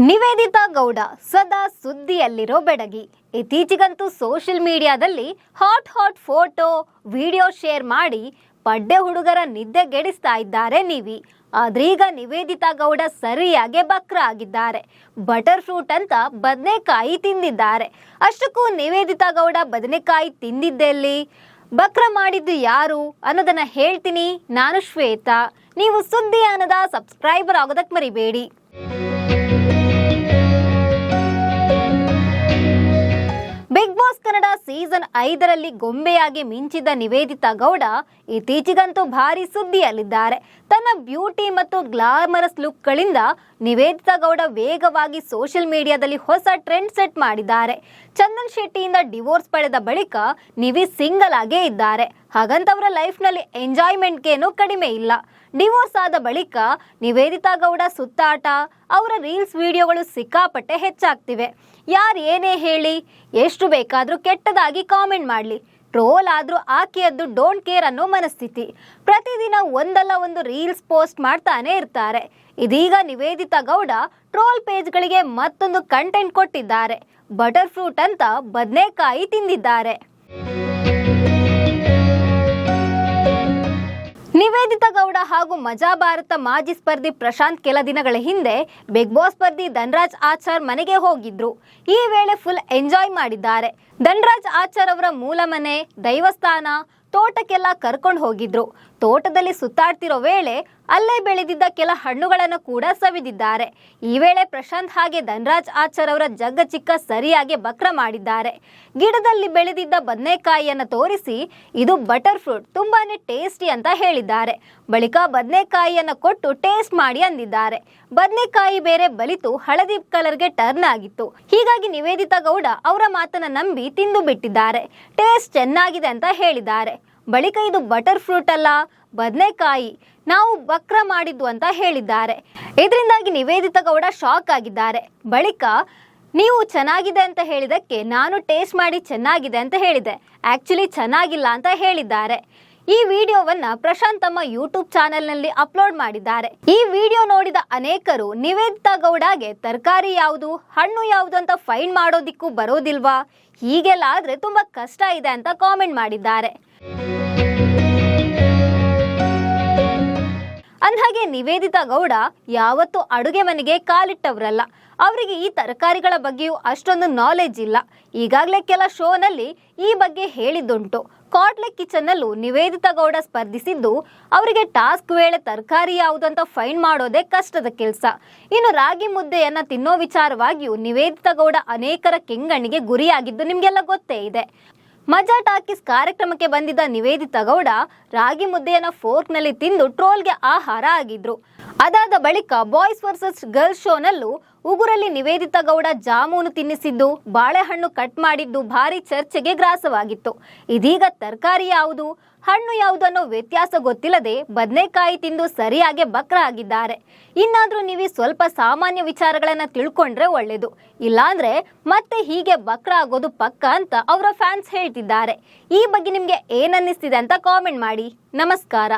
ನಿವೇದಿತಾ ಗೌಡ ಸದಾ ಸುದ್ದಿಯಲ್ಲಿರೋ ಬೆಡಗಿ. ಇತ್ತೀಚೆಗಂತೂ ಸೋಷಿಯಲ್ ಮೀಡಿಯಾದಲ್ಲಿ hot photo video share ಮಾಡಿ ಪಡ್ಡೆ ಹುಡುಗರ ನಿದ್ದೆಗೆಡಿಸ್ತಾ ಇದ್ದಾರೆ ಆದ್ರೀಗ ನಿವೇದಿತಾ ಗೌಡ ಸರಿಯಾಗಿ ಬಕ್ರ ಆಗಿದ್ದಾರೆ. ಬಟರ್ ಫ್ರೂಟ್ ಅಂತ ಬದನೆಕಾಯಿ ತಿಂದಿದ್ದಾರೆ. ಅಷ್ಟಕ್ಕೂ ನಿವೇದಿತಾ ಗೌಡ ಬದನೆಕಾಯಿ ತಿಂದಿದ್ದೆಲ್ಲಿ, ಬಕ್ರ ಮಾಡಿದ್ದು ಯಾರು ಅನ್ನೋದನ್ನ ಹೇಳ್ತೀನಿ. ನಾನು ಶ್ವೇತಾ. ನೀವು ಸುದ್ದಿ ಅನ್ನದ ಸಬ್ಸ್ಕ್ರೈಬರ್ ಆಗೋದಕ್ಕೆ ಮರಿಬೇಡಿ. ಬಿಗ್ ಬಾಸ್ ಕನ್ನಡ ಸೀಸನ್ 5ರಲ್ಲಿ ಗೊಂಬೆಯಾಗಿ ಮಿಂಚಿದ ನಿವೇದಿತಾ ಗೌಡ ಇತ್ತೀಚೆಗಂತೂ ಭಾರಿ ಸುದ್ದಿಯಲ್ಲಿದ್ದಾರೆ. ತನ್ನ ಬ್ಯೂಟಿ ಮತ್ತು ಗ್ಲಾಮರಸ್ ಲುಕ್ಗಳಿಂದ ನಿವೇದಿತಾ ಗೌಡ ವೇಗವಾಗಿ ಸೋಷಿಯಲ್ ಮೀಡಿಯಾದಲ್ಲಿ ಹೊಸ ಟ್ರೆಂಡ್ ಸೆಟ್ ಮಾಡಿದ್ದಾರೆ. ಚಂದನ್ ಶೆಟ್ಟಿಯಿಂದ ಡಿವೋರ್ಸ್ ಪಡೆದ ಬಳಿಕ ನಿವಿ ಸಿಂಗಲ್ ಆಗೇ ಇದ್ದಾರೆ. ಹಾಗಂತ ಅವರ ಲೈಫ್ನಲ್ಲಿ ಎಂಜಾಯ್ಮೆಂಟ್ಗೇನು ಕಡಿಮೆ ಇಲ್ಲ. ಡಿವೋರ್ಸ್ ಆದ ಬಳಿಕ ನಿವೇದಿತಾ ಗೌಡ ಸುತ್ತಾಟ, ಅವರ ರೀಲ್ಸ್ ವಿಡಿಯೋಗಳು ಸಿಕ್ಕಾಪಟ್ಟೆ ಹೆಚ್ಚಾಗ್ತಿವೆ. ಯಾರು ಏನೇ ಹೇಳಿ, ಎಷ್ಟು ಬೇಕಾದರೂ ಕೆಟ್ಟದಾಗಿ ಕಾಮೆಂಟ್ ಮಾಡಲಿ, ಟ್ರೋಲ್ ಆದರೂ ಆಕೆಯದ್ದು ಡೋಂಟ್ ಕೇರ್ ಅನ್ನೋ ಮನಸ್ಥಿತಿ. ಪ್ರತಿದಿನ ಒಂದಲ್ಲ ಒಂದು ರೀಲ್ಸ್ ಪೋಸ್ಟ್ ಮಾಡ್ತಾನೆ ಇರ್ತಾರೆ. ಇದೀಗ ನಿವೇದಿತಾ ಗೌಡ ಟ್ರೋಲ್ ಪೇಜ್ಗಳಿಗೆ ಮತ್ತೊಂದು ಕಂಟೆಂಟ್ ಕೊಟ್ಟಿದ್ದಾರೆ. ಬಟರ್ ಫ್ರೂಟ್ ಅಂತ ಬದನೆಕಾಯಿ ತಿಂದಿದ್ದಾರೆ. ನಿವೇದಿತಾ ಗೌಡ ಹಾಗೂ ಮಜಾ ಭಾರತ ಮಾಜಿ ಸ್ಪರ್ಧಿ ಪ್ರಶಾಂತ್ ಕೆಲ ದಿನಗಳ ಹಿಂದೆ ಬಿಗ್ ಬಾಸ್ ಸ್ಪರ್ಧಿ ಧನರಾಜ್ ಆಚಾರ್ ಮನೆಗೆ ಹೋಗಿದ್ರು. ಈ ವೇಳೆ ಫುಲ್ ಎಂಜಾಯ್ ಮಾಡಿದ್ದಾರೆ. ಧನರಾಜ್ ಆಚಾರ್ ಅವರ ಮೂಲ ಮನೆ, ದೈವಸ್ಥಾನ, ತೋಟಕ್ಕೆಲ್ಲ ಕರ್ಕೊಂಡು ಹೋಗಿದ್ರು. ತೋಟದಲ್ಲಿ ಸುತ್ತಾಡ್ತಿರೋ ವೇಳೆ ಅಲ್ಲೇ ಬೆಳೆದಿದ್ದ ಕೆಲ ಹಣ್ಣುಗಳನ್ನು ಕೂಡ ಸವಿದಿದ್ದಾರೆ. ಈ ವೇಳೆ ಪ್ರಶಾಂತ್ ಹಾಗೆ ಧನರಾಜ್ ಆಚಾರ್ ಅವರ ಜಗ್ಗ ಚಿಕ್ಕ ಸರಿಯಾಗಿ ಬಕ್ರ ಮಾಡಿದ್ದಾರೆ. ಗಿಡದಲ್ಲಿ ಬೆಳೆದಿದ್ದ ಬದನೆಕಾಯಿಯನ್ನು ತೋರಿಸಿ ಇದು ಬಟರ್ ಫ್ರೂಟ್, ತುಂಬಾನೇ ಟೇಸ್ಟಿ ಅಂತ ಹೇಳಿದ್ದಾರೆ. ಬಳಿಕ ಬದನೆಕಾಯಿಯನ್ನು ಕೊಟ್ಟು ಟೇಸ್ಟ್ ಮಾಡಿ ಅಂದಿದ್ದಾರೆ. ಬದನೆಕಾಯಿ ಬೇರೆ ಬಲಿತು ಹಳದಿ ಕಲರ್ಗೆ ಟರ್ನ್ ಆಗಿತ್ತು. ಹೀಗಾಗಿ ನಿವೇದಿತಾ ಗೌಡ ಅವರ ಮಾತನ್ನ ನಂಬಿ ತಿಂದು ಬಿಟ್ಟಿದ್ದಾರೆ. ಟೇಸ್ಟ್ ಚೆನ್ನಾಗಿದೆ ಅಂತ ಹೇಳಿದ್ದಾರೆ. ಬಳಿಕ ಇದು ಬಟರ್ ಫ್ರೂಟ್ ಅಲ್ಲ, ಬದನೆಕಾಯಿ, ನಾವು ಬಕ್ರ ಮಾಡಿದ್ದು ಅಂತ ಹೇಳಿದ್ದಾರೆ. ಇದರಿಂದಾಗಿ ನಿವೇದಿತಾ ಗೌಡ ಶಾಕ್ ಆಗಿದ್ದಾರೆ. ಬಳಿಕ ನೀವು ಚೆನ್ನಾಗಿದೆ ಅಂತ ಹೇಳಿದಕ್ಕೆ ನಾನು ಟೇಸ್ಟ್ ಮಾಡಿ ಚೆನ್ನಾಗಿದೆ ಅಂತ ಹೇಳಿದೆ, ಆಕ್ಚುಲಿ ಚೆನ್ನಾಗಿಲ್ಲ ಅಂತ ಹೇಳಿದ್ದಾರೆ. ಈ ವಿಡಿಯೋವನ್ನ ಪ್ರಶಾಂತ್ ತಮ್ಮ ಯೂಟ್ಯೂಬ್ ಚಾನೆಲ್ನಲ್ಲಿ ಅಪ್ಲೋಡ್ ಮಾಡಿದ್ದಾರೆ. ಈ ವಿಡಿಯೋ ನೋಡಿದ ಅನೇಕರು ನಿವೇದಿತಾ ಗೌಡಗೆ ತರಕಾರಿ ಯಾವುದು, ಹಣ್ಣು ಯಾವುದು ಅಂತ ಫೈಂಡ್ ಮಾಡೋದಿಕ್ಕೂ ಬರೋದಿಲ್ವಾ, ಹೀಗೆಲ್ಲ ಆದ್ರೆ ತುಂಬಾ ಕಷ್ಟ ಇದೆ ಅಂತ ಕಾಮೆಂಟ್ ಮಾಡಿದ್ದಾರೆ. ಅಂದ್ಹಾಗೆ ನಿವೇದಿತಾ ಗೌಡ ಯಾವತ್ತೂ ಅಡುಗೆ ಮನೆಗೆ ಕಾಲಿಟ್ಟವರಲ್ಲ. ಅವರಿಗೆ ಈ ತರಕಾರಿಗಳ ಬಗ್ಗೆಯೂ ಅಷ್ಟೊಂದು ನಾಲೆಜ್ ಇಲ್ಲ. ಈಗಾಗಲೇ ಕೆಲ ಶೋನಲ್ಲಿ ಈ ಬಗ್ಗೆ ಹೇಳಿದ್ದುಂಟು. ಕಾಟ್ಲೆಕ್ ಕಿಚನ್ನಲ್ಲೂ ನಿವೇದಿತಾ ಗೌಡ ಸ್ಪರ್ಧಿಸಿದ್ದು ಅವರಿಗೆ ಟಾಸ್ಕ್ ವೇಳೆ ತರಕಾರಿ ಯಾವುದು ಅಂತ ಫೈಂಡ್ ಮಾಡೋದೇ ಕಷ್ಟದ ಕೆಲಸ. ಇನ್ನು ರಾಗಿ ಮುದ್ದೆಯನ್ನ ತಿನ್ನೋ ವಿಚಾರವಾಗಿಯೂ ನಿವೇದಿತಾ ಗೌಡ ಅನೇಕರ ಕೆಂಗಣ್ಣಿಗೆ ಗುರಿಯಾಗಿದ್ದು ನಿಮಗೆಲ್ಲ ಗೊತ್ತೇ ಇದೆ. ಮಜಾ ಟಾಕೀಸ್ ಕಾರ್ಯಕ್ರಮಕ್ಕೆ ಬಂದಿದ್ದ ನಿವೇದಿತಾ ಗೌಡ ರಾಗಿ ಮುದ್ದೆಯನ್ನ ಫೋರ್ಕ್ನಲ್ಲಿ ತಿಂದು ಟ್ರೋಲ್ಗೆ ಆಹಾರ ಆಗಿದ್ರು. ಅದಾದ ಬಳಿಕ ಬಾಯ್ಸ್ ವರ್ಸಸ್ ಗರ್ಲ್ಸ್ ಶೋನಲ್ಲೂ ಉಗುರಲ್ಲಿ ನಿವೇದಿತಾ ಗೌಡ ಜಾಮೂನು ತಿನ್ನಿಸಿದ್ದು, ಬಾಳೆಹಣ್ಣು ಕಟ್ ಮಾಡಿದ್ದು ಭಾರಿ ಚರ್ಚೆಗೆ ಗ್ರಾಸವಾಗಿತ್ತು. ಇದೀಗ ತರಕಾರಿ ಯಾವುದು, ಹಣ್ಣು ಯಾವುದು ಅನ್ನೋ ವ್ಯತ್ಯಾಸ ಗೊತ್ತಿಲ್ಲದೆ ಬದನೆಕಾಯಿ ತಿಂದು ಸರಿಯಾಗಿ ಬಕ್ರ ಆಗಿದ್ದಾರೆ. ಇನ್ನಾದ್ರೂ ನೀವು ಸ್ವಲ್ಪ ಸಾಮಾನ್ಯ ವಿಚಾರಗಳನ್ನ ತಿಳ್ಕೊಂಡ್ರೆ ಒಳ್ಳೇದು, ಇಲ್ಲಾಂದ್ರೆ ಮತ್ತೆ ಹೀಗೆ ಬಕ್ರ ಆಗೋದು ಪಕ್ಕ ಅಂತ ಅವರ ಫ್ಯಾನ್ಸ್ ಹೇಳ್ತಿದ್ದಾರೆ. ಈ ಬಗ್ಗೆ ನಿಮ್ಗೆ ಏನನ್ನಿಸ್ತಿದೆ ಅಂತ ಕಾಮೆಂಟ್ ಮಾಡಿ. ನಮಸ್ಕಾರ.